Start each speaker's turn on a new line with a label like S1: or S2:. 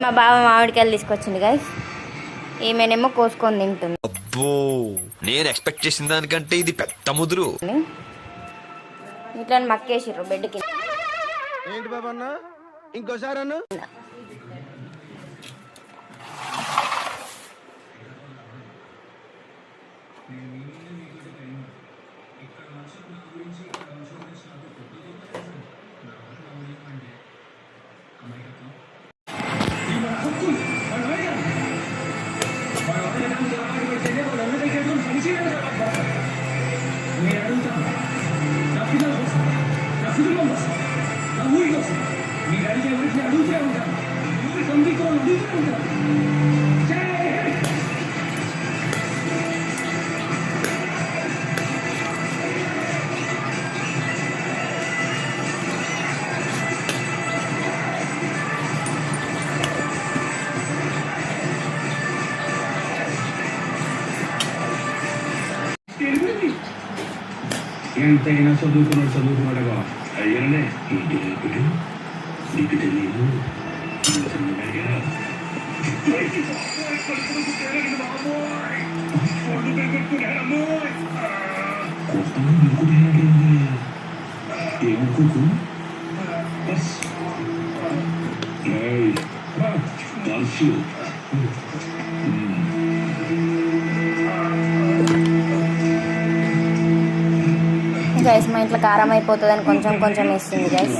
S1: మా బావ మామిడికాయలు తీసుకొచ్చింది గైస్. ఈమెనేమో కోసుకొని తింటుంది.
S2: అబ్బో, నేను ఎక్స్పెక్ట్ చేసిన దానికంటే ఇది పెద్ద ముదురు.
S1: ఇట్లా మక్కేసిర్రు బెడ్ కి.
S3: ఏంటి బాబా అన్న ఇంకోసారి అన్న
S4: ఎంతైనా చదువుకున్నాడుగా అయ్యానే నీకు తెలియదు. ఏమనుకోకు
S1: గైస్ మా ఇంట్లో కారం అయిపోతుందని కొంచెం కొంచెం వేస్తుంది గైస్.